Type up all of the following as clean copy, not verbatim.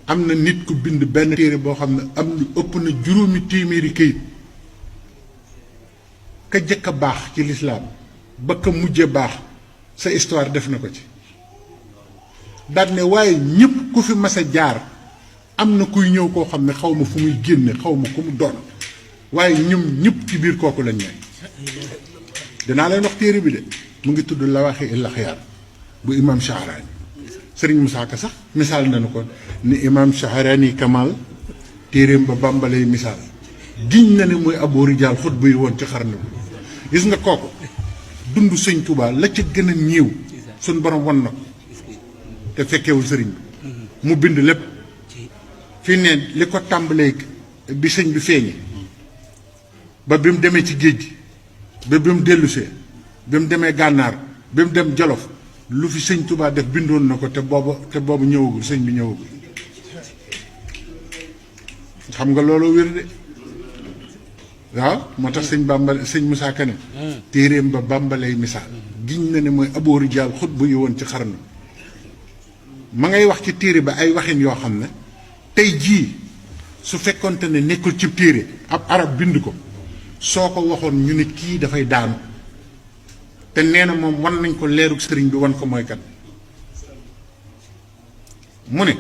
am na nit ku bind benn téere boo xam ne am lu ëpp na juróomi téeméeri këyit ka jëkk a baax ci lislaam ba ka mujje baax sa histoire def na ko ci daal ne waaye ñëpp ku fi mas a jaar am na kuy ñëw koo xam ne xaw ma fu muy génne xaw ma ku mu doon waaye ñoom ñëpp ci biir kooku lañ ne dinaa leen wax téere bi de mu ngi tudd Lawaaxi il Axyaar bu imam Shahraani sëriñ Musaa Ka sax misaal nañu ko ni imam Shahraani Kamal téereem ba bàmbalay misaal giñ na ne mooy Abu Rijaal xut buy woon ci xarnu bi gis nga kooku dund sëñ Tuubaa la ca gën a ñiiw suñ borom won na ko te fekkewul sëriñ bi mu bind lépp fi ne li ko tàmbalee bi sëñ bi feeñi ba bi mu demee ci géej gi ba bi mu dellusee bi mu demee gànnaar bi mu dem Jolof lu fi sëñ Tuubaa def bindoon na ko te boobu ñëwagul sëñ bi ñëwagul xam nga loolu wér de waaw moo tax sëñ Bàmba sëñ Musaa Ka ne téeréem ba bàmbalay misaal giñ na ne mooy Abu Rijaal xut bu yi woon ci xarnu ma ngay wax ci téere ba ay waxin yoo xam ne tey jii su fekkonte ne nekkul ci téere ab arab bind ko soo ko waxoon ñu ne kii dafay daanu te nee na moom wan nañ ko leerug sëriñ bi wan ko mooy kat mu ne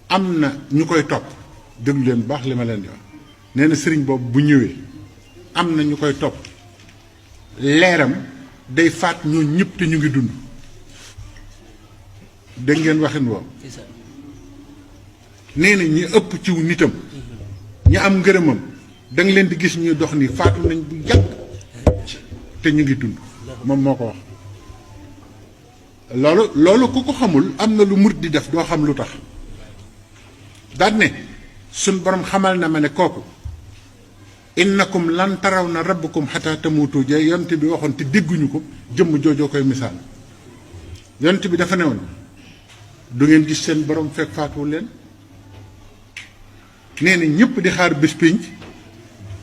am na ñu koy topp déglu leen bu baax li ma leen di wax nee na sëriñ boobu bu ñëwee am na ñu koy topp leeram day faat ñoo ñëpp te ñu ngi dund dégg ngeen waxin woowu nee na ñi ëpp ciw nitam ñi am ngërëmam da nga leen di gis ñuy dox ni faatu nañ bu yàgg te ñu ngi dund moom moo ko wax loolu ku ko xamul am na lu murit di def doo xam lu tax daan ne suñ borom xamal na ma ne kooku innakum lan taraw na rabbakum xataa tamuutu ja yonent bi waxoon te dégguñu ko jëmm joojoo koy misaal yonent bi dafa ne woon du ngeen gis seen borom fekk faatuwul leen nee na ñëpp di xaar bés pénc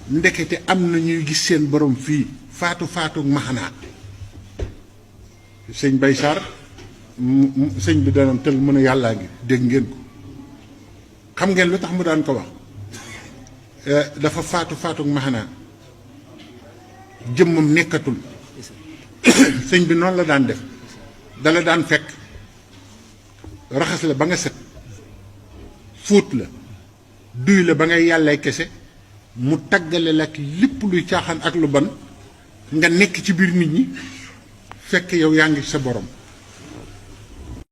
ndekete am na ñuy gis seen borom fii faatu maxanaa sëñ Bay Sarr sëñ bi danoon tël mën a yàllaa ngi dégg ngeen ko xam ngeen lu tax mu daan ko wax dafa faatu maxanaa jëmmam nekkatul sëñ bi noonu la daan def dala daan fekk raxas la ba nga set fóot la duy la ba ngay yàllay kese mu taggale la ak lépp luy caaxaan ak lu ban nga nekk ci biir nit ñi fekk yow yaa ngi sa borom